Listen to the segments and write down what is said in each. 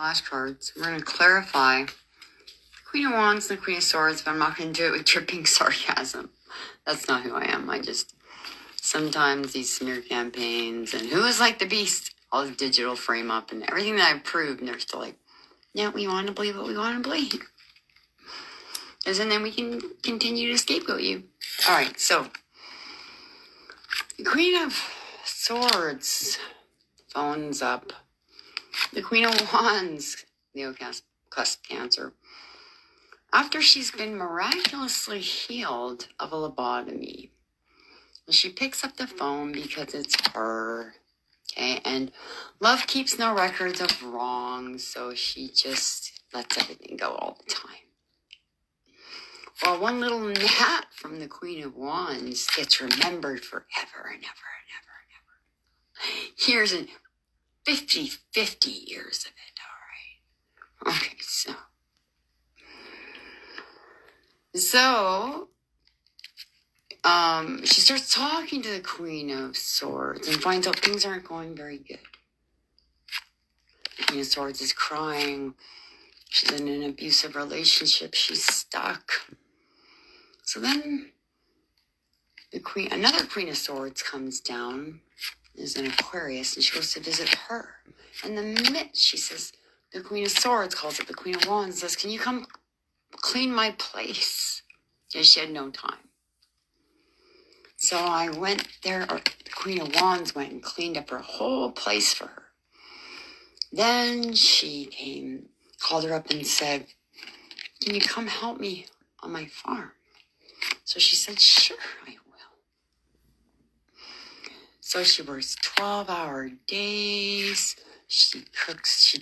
flashcards. We're going to clarify the Queen of Wands and the Queen of Swords, but I'm not going to do it with dripping sarcasm. That's not who I am. Sometimes these smear campaigns and who is like the beast, all the digital frame up and everything that I've proved, and they're still like, yeah, we want to believe what we want to believe. And then we can continue to scapegoat you. All right, so the Queen of Swords phones up the Queen of Wands, Leo cusp Cancer, after she's been miraculously healed of a lobotomy. She picks up the phone because it's her, okay? And love keeps no records of wrongs, so she just lets everything go all the time. Well, one little gnat from the Queen of Wands gets remembered forever and ever and ever and ever. Here's 50 years of it, all right? Okay, so she starts talking to the Queen of Swords and finds out things aren't going very good. The Queen of Swords is crying. She's in an abusive relationship. She's stuck. So then another Queen of Swords comes down, is an Aquarius, and she goes to visit her. And the minute she says, the Queen of Swords calls up the Queen of Wands and says, can you come clean my place? And she had no time. So I went there, or the Queen of Wands went and cleaned up her whole place for her. Then she called her up and said, can you come help me on my farm? So she said, sure, I will. So she works 12-hour days. She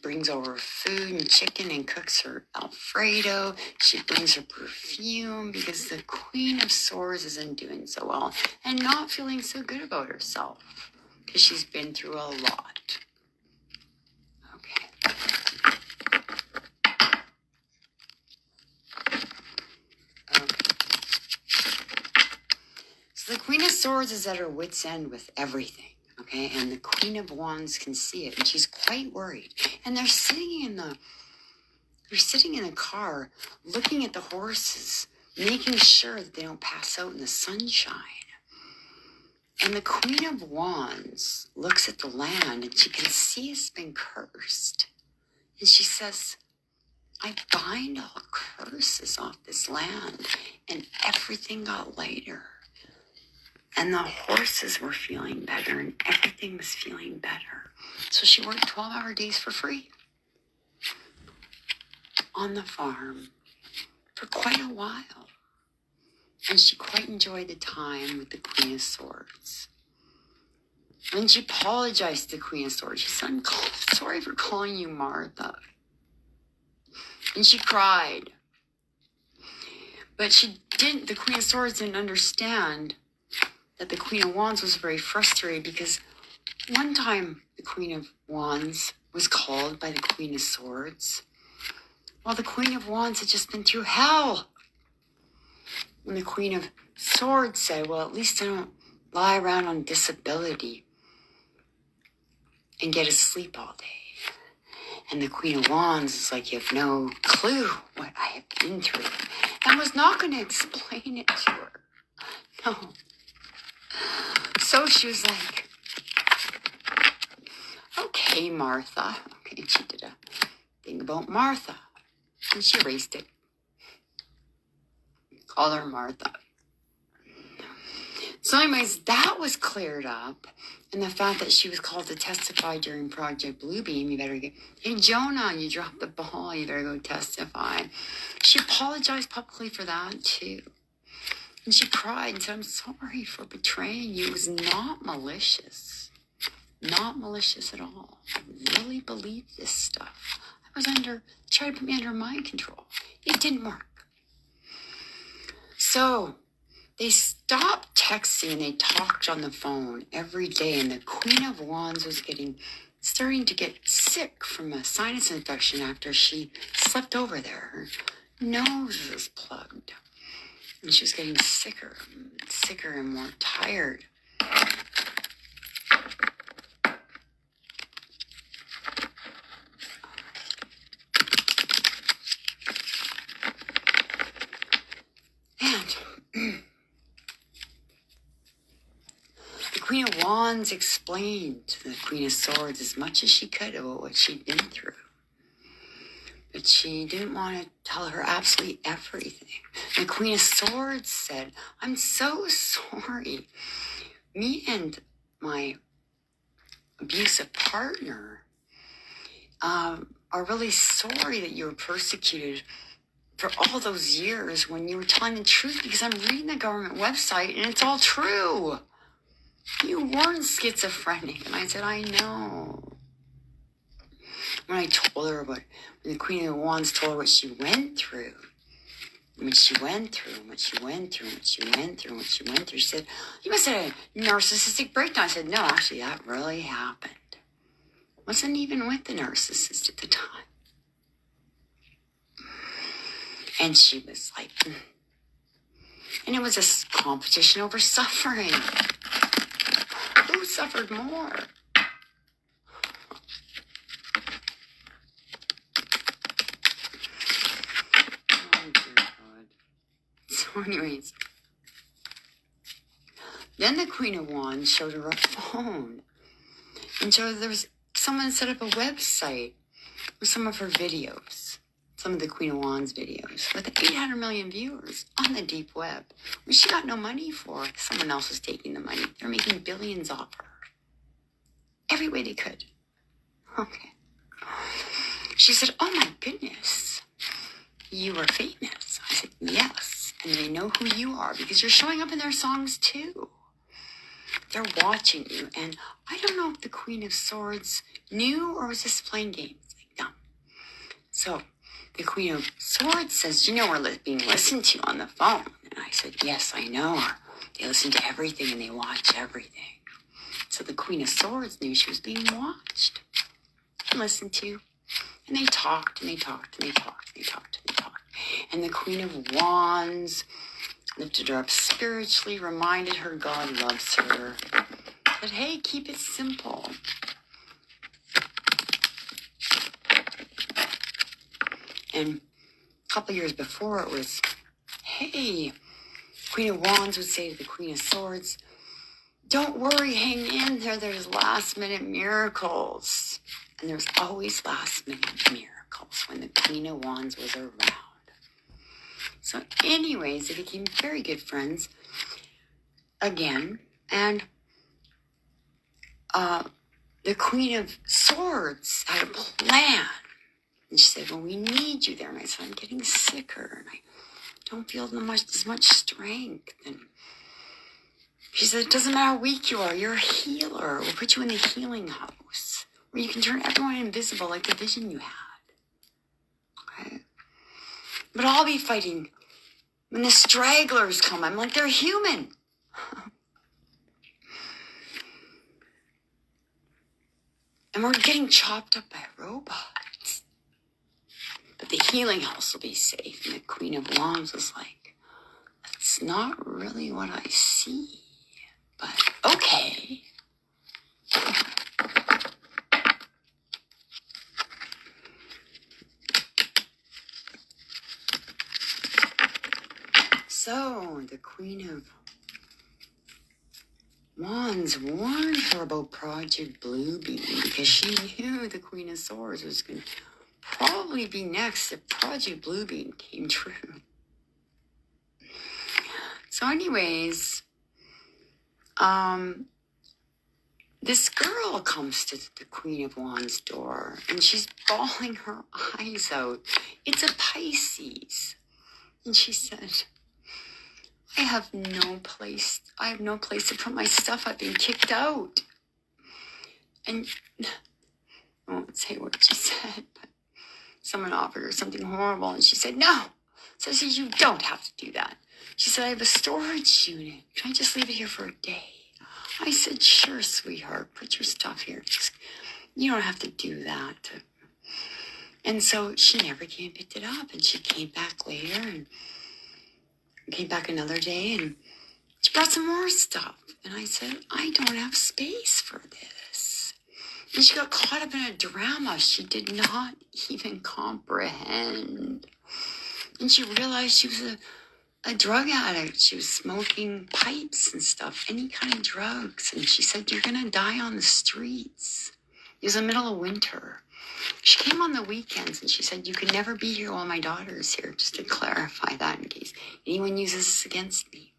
brings over food and chicken and cooks her Alfredo. She brings her perfume because the Queen of Swords isn't doing so well and not feeling so good about herself because she's been through a lot. Okay. So the Queen of Swords is at her wit's end with everything. Okay, and the Queen of Wands can see it, and she's quite worried. And they're sitting in a car, looking at the horses, making sure that they don't pass out in the sunshine. And the Queen of Wands looks at the land, and she can see it's been cursed. And she says, I bind all curses off this land, and everything got lighter. And the horses were feeling better, and everything was feeling better. So she worked 12-hour days for free on the farm for quite a while. And she quite enjoyed the time with the Queen of Swords. And she apologized to the Queen of Swords. She said, I'm sorry for calling you Martha. And she cried. But the Queen of Swords didn't understand that the Queen of Wands was very frustrated because one time the Queen of Wands was called by the Queen of Swords while the Queen of Wands had just been through hell. And the Queen of Swords said, well, at least I don't lie around on disability and get to sleep all day. And the Queen of Wands is like, you have no clue what I have been through. And was not going to explain it to her. No. So she was like, okay, Martha. Okay, and she did a thing about Martha. And she erased it. Called her Martha. So anyways, that was cleared up. And the fact that she was called to testify during Project Bluebeam, hey, Jonah, you dropped the ball, you better go testify. She apologized publicly for that, too. And she cried and said, I'm sorry for betraying you. It was not malicious. Not malicious at all. I really believed this stuff. Tried to put me under mind control. It didn't work. So they stopped texting and they talked on the phone every day. And the Queen of Wands was starting to get sick from a sinus infection after she slept over there. Her nose was plugged. And she was getting sicker and more tired. Queen of Wands explained to the Queen of Swords as much as she could about what she'd been through. But she didn't want to tell her absolutely everything. The Queen of Swords said, I'm so sorry. Me and my abusive partner are really sorry that you were persecuted for all those years when you were telling the truth, because I'm reading the government website and it's all true. You weren't schizophrenic. And I said, I know. When I told her when the Queen of Wands told her what she went through, she said, you must have had a narcissistic breakdown. I said, no, actually, that really happened. Wasn't even with the narcissist at the time. And she was like, and it was a competition over suffering. Who suffered more? Oh, dear God. So anyways, then the Queen of Wands showed her a phone. And so there was someone set up a website with some of her videos, some of the Queen of Wands videos, with 800 million viewers on the deep web, which she got no money for. Someone else was taking the money. They're making billions off her. Every way they could. Okay. She said, oh my goodness, you are famous. I said, yes. And they know who you are because you're showing up in their songs too. They're watching you. And I don't know if the Queen of Swords knew or was just playing games. Like, no. So the Queen of Swords says, you know, we're being listened to on the phone. And I said, yes, I know. They listen to everything and they watch everything. So the Queen of Swords knew she was being watched and listened to. And they talked and they talked and they talked and they talked and they talked. And the Queen of Wands lifted her up spiritually, reminded her God loves her. Said, hey, keep it simple. And a couple years before it was, hey, Queen of Wands would say to the Queen of Swords, don't worry, hang in there. There's last minute miracles. And there's always last minute miracles when the Queen of Wands was around. So anyways, they became very good friends again. And the Queen of Swords had a plan. And she said, well, we need you there. And I said, I'm getting sicker and I don't feel as much strength. And she said, it doesn't matter how weak you are. You're a healer. We'll put you in the healing house where you can turn everyone invisible like the vision you had. Okay? But I'll be fighting when the stragglers come. I'm like, they're human. And we're getting chopped up by robots. But the healing house will be safe. And the Queen of Wands was like, that's not really what I see. But okay. So the Queen of Wands warned her about Project Bluebeam because she knew the Queen of Swords was going to probably be next if Project Bluebeam came true. So anyways, this girl comes to the Queen of Wands' door and she's bawling her eyes out. It's a Pisces. And she said, I have no place to put my stuff. I've been kicked out. And I won't say what she said, but someone offered her something horrible and she said, no. So she said, you don't have to do that. She said, I have a storage unit. Can I just leave it here for a day? I said, sure, sweetheart. Put your stuff here. You don't have to do that. And so she never came and picked it up. And she came back later and came back another day and she brought some more stuff. And I said, I don't have space for this. And she got caught up in a drama she did not even comprehend. And she realized she was a drug addict. She was smoking pipes and stuff, any kind of drugs. And she said, you're going to die on the streets. It was the middle of winter. She came on the weekends and she said, you could never be here while my daughter is here, just to clarify that in case anyone uses this against me.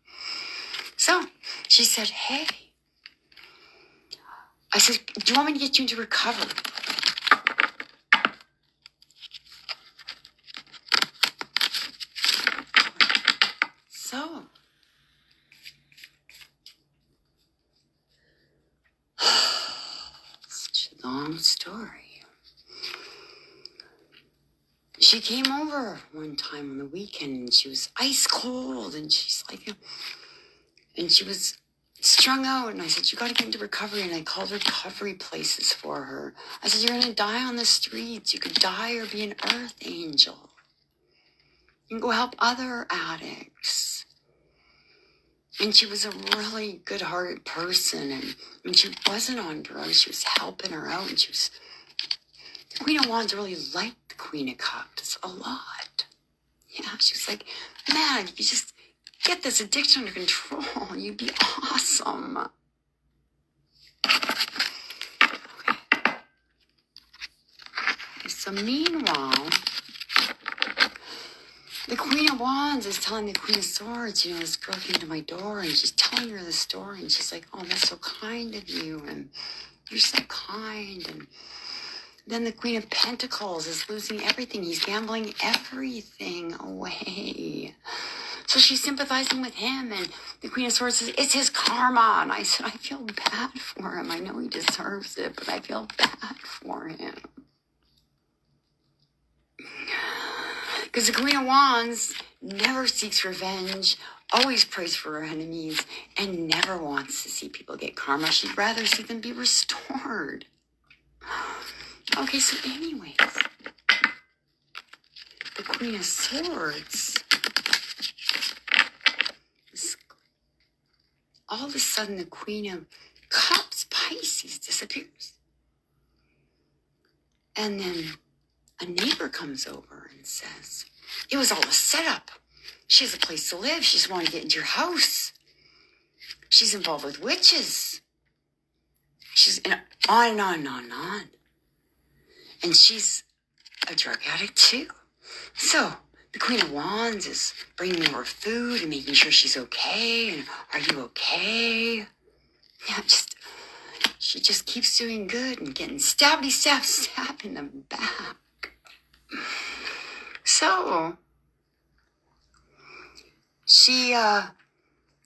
So she said, hey. I said, do you want me to get you into recovery? So, such a long story. She came over one time on the weekend and she was ice cold and she's like, and she was strung out. And I said, you got to get into recovery. And I called recovery places for her. I said, you're going to die on the streets. You could die or be an earth angel. You can go help other addicts. And she was a really good-hearted person. And when she wasn't on drugs, she was helping her out. And the Queen of Wands really liked the Queen of Cups a lot. Yeah, she was like, man, if you just get this addiction under control, you'd be awesome. Okay. So meanwhile, the Queen of Wands is telling the Queen of Swords, this girl came to my door and she's telling her the story and she's like, oh, that's so kind of you and you're so kind. And then the Queen of Pentacles is losing everything. He's gambling everything away. So she's sympathizing with him, and the Queen of Swords says, it's his karma. And I said, I feel bad for him. I know he deserves it, but I feel bad for him. Because the Queen of Wands never seeks revenge, always prays for her enemies, and never wants to see people get karma. She'd rather see them be restored. Okay, so anyways, the Queen of Swords, all of a sudden the Queen of Cups, Pisces, disappears. And then a neighbor comes over and says, it was all a setup. She has a place to live. She's wanting to get into your house. She's involved with witches. She's on and on and on and on. And she's a drug addict too. So the Queen of Wands is bringing her food and making sure she's okay. And are you okay? Yeah, she just keeps doing good and getting stab in the back. So she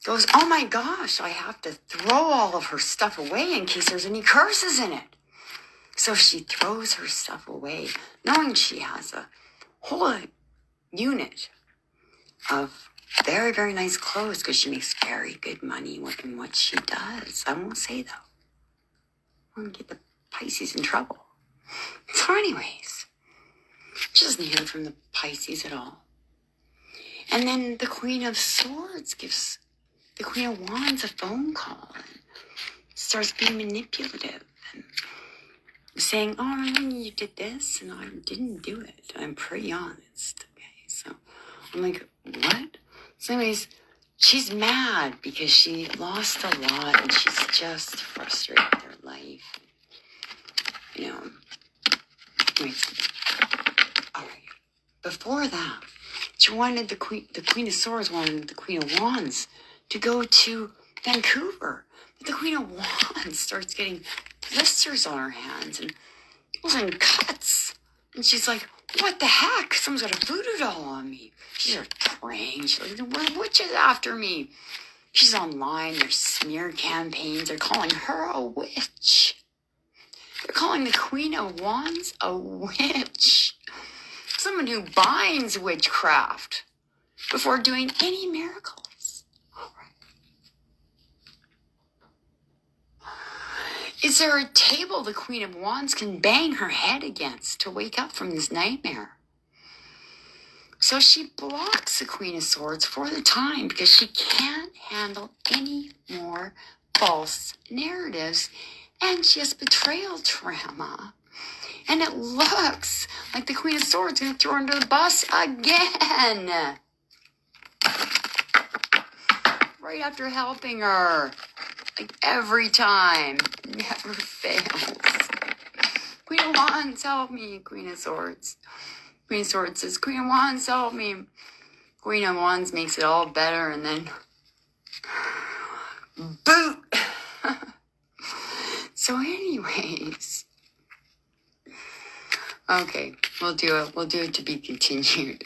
goes, oh my gosh, I have to throw all of her stuff away in case there's any curses in it. So she throws her stuff away, knowing she has a whole unit of very, very nice clothes because she makes very good money in what she does. I won't say, though. I won't get the Pisces in trouble. So anyways, she doesn't hear from the Pisces at all. And then the Queen of Swords gives the Queen of Wands a phone call and starts being manipulative and saying, oh, remember you did this? And I didn't do it. I'm pretty honest. Okay, so I'm like, what? So anyways, she's mad because she lost a lot and she's just frustrated with her life. Anyways, all right. Before that, she wanted the Queen of Swords wanted the Queen of Wands to go to Vancouver. But the Queen of Wands starts getting blisters on her hands and cuts. And she's like, what the heck? Someone's got a voodoo doll on me. She starts praying. She's like, there were witches after me. She's online. There's smear campaigns. They're calling her a witch. They're calling the Queen of Wands a witch. Someone who binds witchcraft before doing any miracles. All right. Is there a table the Queen of Wands can bang her head against to wake up from this nightmare? So she blocks the Queen of Swords for the time because she can't handle any more false narratives. And she has betrayal trauma. And it looks like the Queen of Swords is going to throw her under the bus again. right after helping her. Like every time. Never fails. Queen of Wands, help me. Queen of Swords. Queen of Swords says, Queen of Wands, help me. Queen of Wands makes it all better, and then boot. So anyways, okay, we'll do it to be continued.